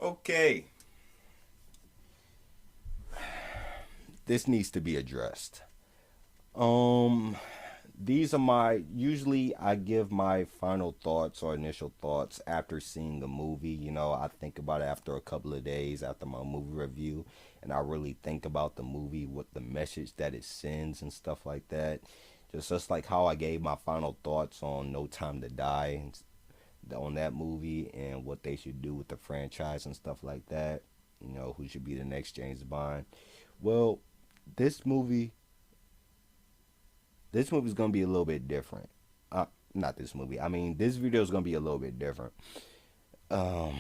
Okay, this needs to be addressed. Um, these are my usually I give my final thoughts or initial thoughts after seeing a movie. I think about it after a couple of days after my movie review, and I really think about the movie, what the message that it sends and stuff like that. Just like how I gave my final thoughts on No Time to Die on that movie and what they should do with the franchise and stuff like that. Who should be the next James Bond. Well, this movie this movie's gonna be a little bit different. Not this movie. I mean, this video is gonna be a little bit different. Um,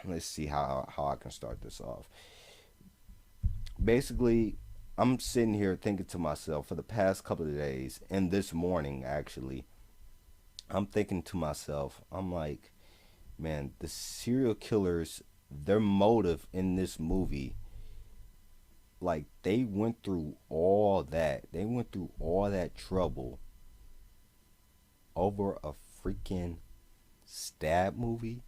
let's see how I can start this off. Basically, I'm sitting here thinking to myself for the past couple of days, and this morning actually, I'm thinking to myself, I'm like, man, the serial killers, their motive in this movie, like they went through all that. They went through all that trouble over a freaking stab movie.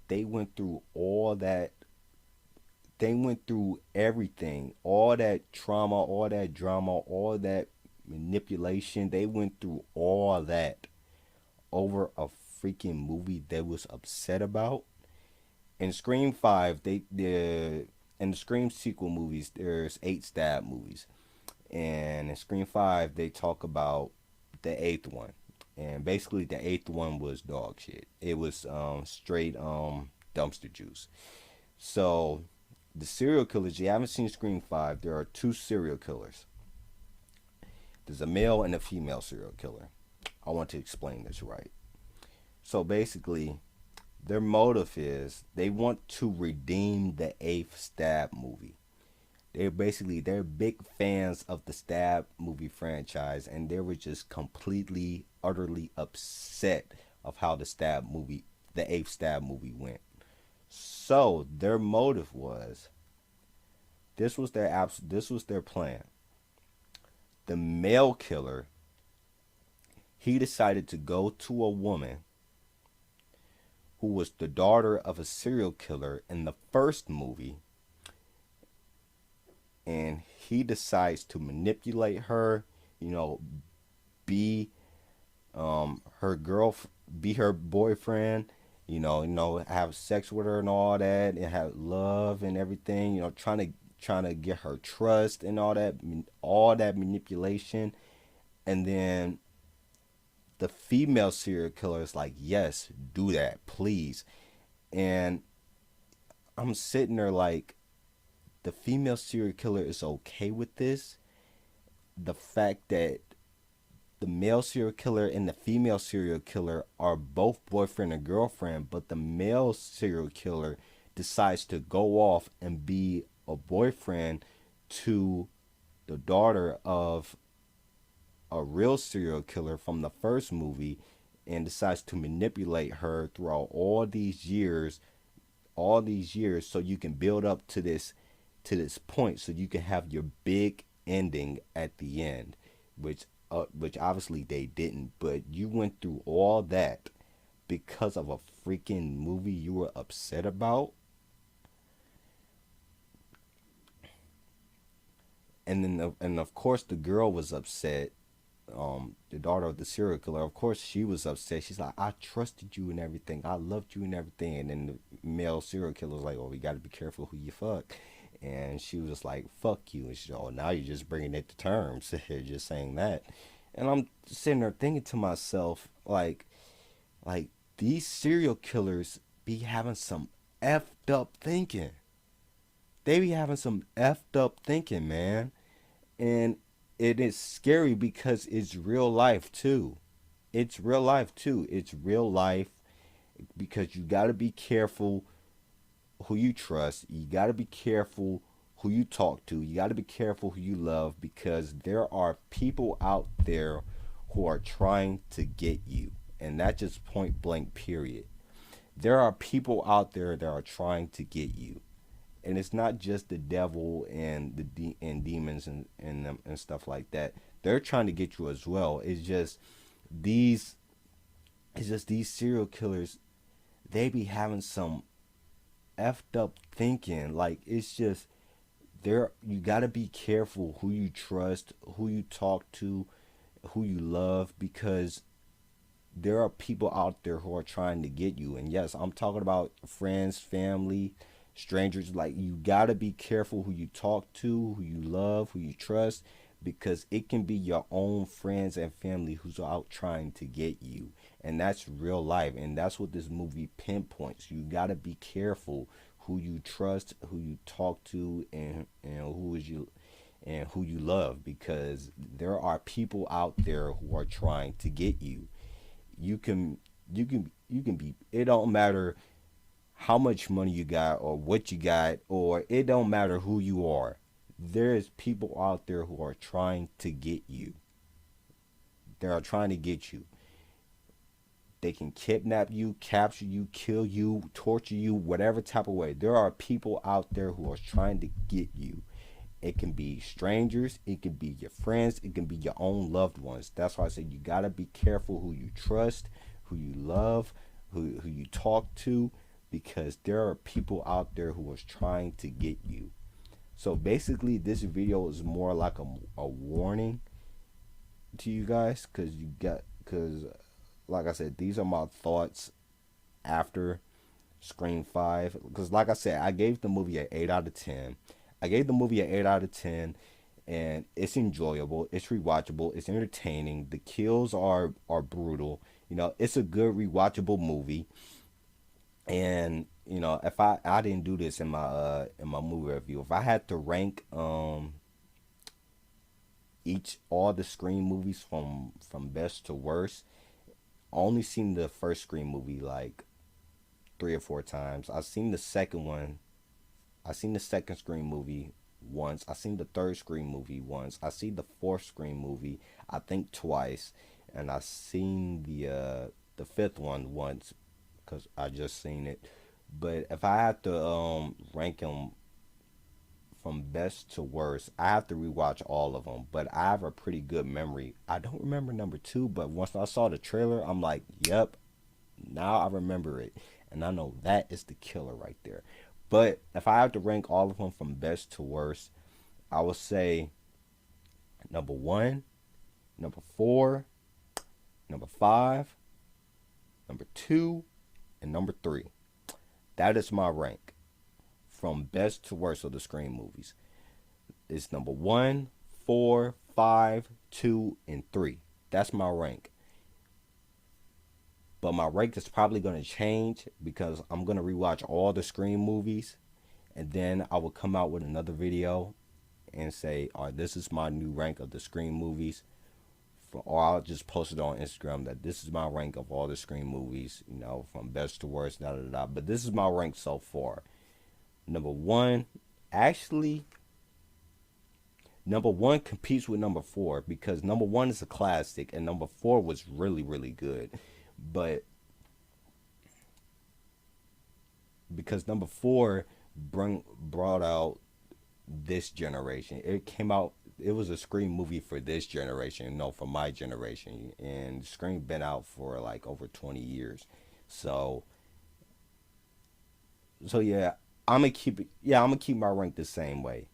They went through all that. They went through everything, all that trauma, all that drama, all that manipulation. They went through all that over a freaking movie they was upset about. In Scream 5, the in the Scream sequel movies, there's 8 stab movies. And in Scream 5, they talk about the eighth one. And basically, the eighth one was dog shit. It was straight dumpster juice. So, the serial killers, you haven't seen Scream 5, there are two serial killers. There's a male and a female serial killer. I want to explain this right. So, basically, their motive is they want to redeem the eighth stab movie. They're big fans of the Stab movie franchise, and they were just completely, utterly upset of how the eighth Stab movie went. So their motive was this was their plan. The male killer, he decided to go to a woman who was the daughter of a serial killer in the first movie, and he decides to manipulate her, you know, be her girl, be her boyfriend, have sex with her and all that, and have love and everything, trying to get her trust and all that manipulation, and then the female serial killer is like, yes, do that, please, and I'm sitting there like, the female serial killer is okay with this. The fact that the male serial killer and the female serial killer are both boyfriend and girlfriend, but the male serial killer decides to go off and be a boyfriend to the daughter of a real serial killer from the first movie and decides to manipulate her throughout all these years so you can build up to this point so you can have your big ending at the end, which obviously they didn't, but you went through all that because of a freaking movie you were upset about. And of course the girl was upset. The daughter of the serial killer, of course she was upset. She's like, I trusted you and everything, I loved you and everything. And then the male serial killer was like, oh, we got to be careful who you fuck. And she was just like, fuck you. And she's, oh, now you're just bringing it to terms. You're just saying that. And I'm sitting there thinking to myself, like these serial killers be having some effed up thinking. They be having some effed up thinking, man. And it is scary because it's real life too. It's real life too. It's real life because you got to be careful who you trust. You got to be careful who you talk to. You got to be careful who you love because there are people out there who are trying to get you. And that's just point blank, period. There are people out there that are trying to get you. And it's not just the devil and and demons and stuff like that. They're trying to get you as well. These it's just these serial killers, they be having some effed up thinking. Like, it's just there. You gotta be careful who you trust, who you talk to, who you love, because there are people out there who are trying to get you. And yes, I'm talking about friends, family, strangers. Like, you got to be careful who you talk to, who you love, who you trust, because it can be your own friends and family who's out trying to get you. And that's real life. And that's what this movie pinpoints. You got to be careful who you trust, who you talk to, and who you love, because there are people out there who are trying to get you. You can be, it don't matter how much money you got or what you got, or it don't matter who you are. There's people out there who are trying to get you. They are trying to get you. They can kidnap you, capture you, kill you, torture you, whatever type of way. There are people out there who are trying to get you. It can be strangers, it can be your friends, it can be your own loved ones. That's why I said you gotta be careful who you trust, who you love, who you talk to, because there are people out there who are trying to get you. So basically, this video is more like a warning to you guys, because like I said, these are my thoughts after Scream 5. Because like I said, I gave the movie an 8 out of 10. I gave the movie an 8 out of 10, and it's enjoyable, it's rewatchable, it's entertaining. The kills are brutal. It's a good rewatchable movie. And if I didn't do this in my movie review, if I had to rank each all the Scream movies from best to worst, I only seen the first Scream movie like 3 or 4 times. I seen the second Scream movie once. I seen the third Scream movie once. I seen the fourth Scream movie, I think, twice, and I seen the fifth one once because I just seen it. But if I had to rank them from best to worst, I have to rewatch all of them. But I have a pretty good memory. I don't remember number two, but once I saw the trailer, I'm like, yep, now I remember it, and I know that is the killer right there. But if I have to rank all of them from best to worst, I would say number one, number four, number five, number two, and number three. That is my rank from best to worst of the Scream movies. It's number one, four, five, two, and three. That's my rank. But my rank is probably going to change because I'm going to rewatch all the Scream movies, and then I will come out with another video and say, all right, this is my new rank of the Scream movies. Or I'll just post it on Instagram that this is my rank of all the Scream movies, from best to worst, da da da. But this is my rank so far. Number one, actually, number one competes with number four because number one is a classic and number four was really, really good. But because number four brought out this generation, it was a Scream movie for this generation, for my generation. And Scream been out for like over 20 years. So yeah, I'm gonna keep my rank the same way.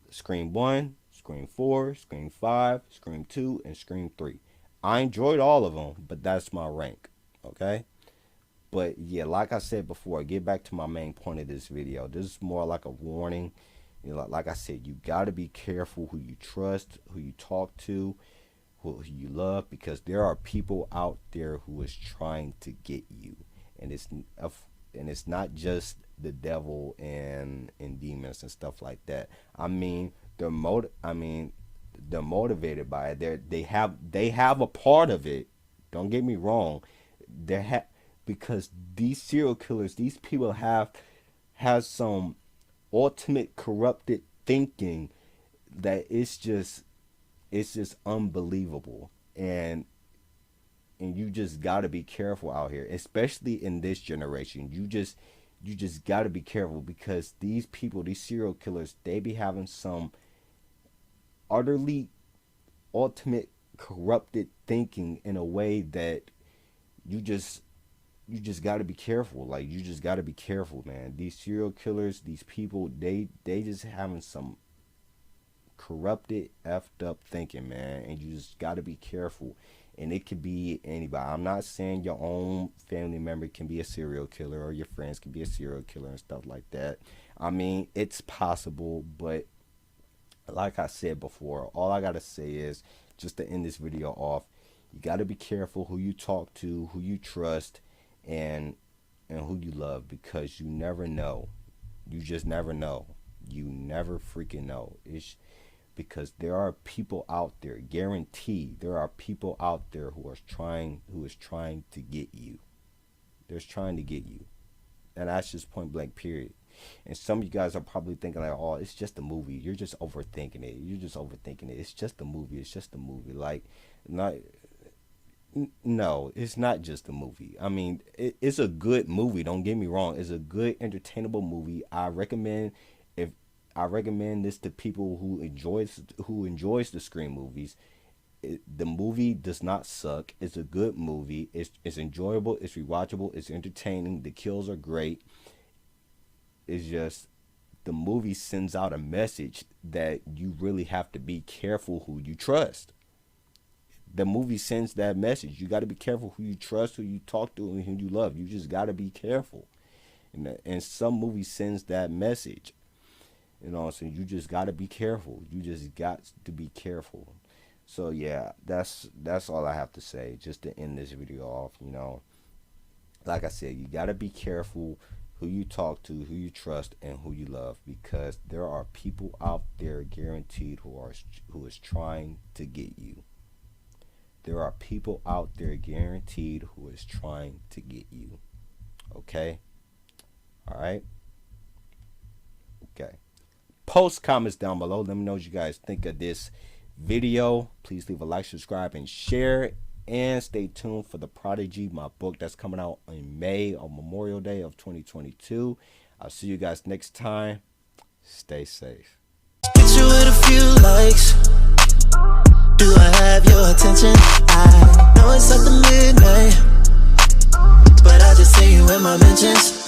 Scream 1, Scream 4, Scream 5, Scream 2, and Scream 3. I enjoyed all of them, but that's my rank. Okay? But yeah, like I said before, get back to my main point of this video. This is more like a warning. Like I said, you got to be careful who you trust, who you talk to, who you love, because there are people out there who is trying to get you. And it's not just the devil and demons and stuff like that. I mean, they're motivated by it. They have a part of it. Don't get me wrong. Because these serial killers, these people have some ultimate corrupted thinking that it's just unbelievable. And you just got to be careful out here, especially in this generation. You just got to be careful because these people, these serial killers, they be having some utterly ultimate corrupted thinking in a way that you you just got to be careful. Like, you just got to be careful, man. These serial killers, these people, they just having some corrupted, effed up thinking, man. And you just got to be careful. And it could be anybody. I'm not saying your own family member can be a serial killer or your friends can be a serial killer and stuff like that. I mean, it's possible, but like I said before, all I got to say is, just to end this video off, you got to be careful who you talk to, who you trust, and who you love, because you never know. You just never know. You never freaking know. It's because there are people out there, guaranteed, there are people out there who is trying to get you. They're trying to get you. And that's just point blank, period. And some of you guys are probably thinking like, oh, it's just a movie. You're just overthinking it. You're just overthinking it. It's just a movie. It's just a movie. Like, not. No, it's not just a movie. I mean, it's a good movie. Don't get me wrong. It's a good, entertainable movie. I recommend this to people who enjoys the Scream movies. The movie does not suck. It's a good movie. It's enjoyable. It's rewatchable. It's entertaining. The kills are great. It's just the movie sends out a message that you really have to be careful who you trust. The movie sends that message. You got to be careful who you trust, who you talk to, and who you love. You just got to be careful. And some movies sends that message. You know, so you just got to be careful. You just got to be careful. So yeah, that's all I have to say, just to end this video off. You know, like I said, you got to be careful who you talk to, who you trust, and who you love, because there are people out there, guaranteed, who is trying to get you. There are people out there, guaranteed, who is trying to get you. Okay? All right? Okay. Post comments down below. Let me know what you guys think of this video. Please leave a like, subscribe, and share. And stay tuned for The Prodigy, my book that's coming out in May, on Memorial Day of 2022. I'll see you guys next time. Stay safe. Picture with a few likes. Do I have your attention? I know it's at the midnight, but I just see you in my mentions.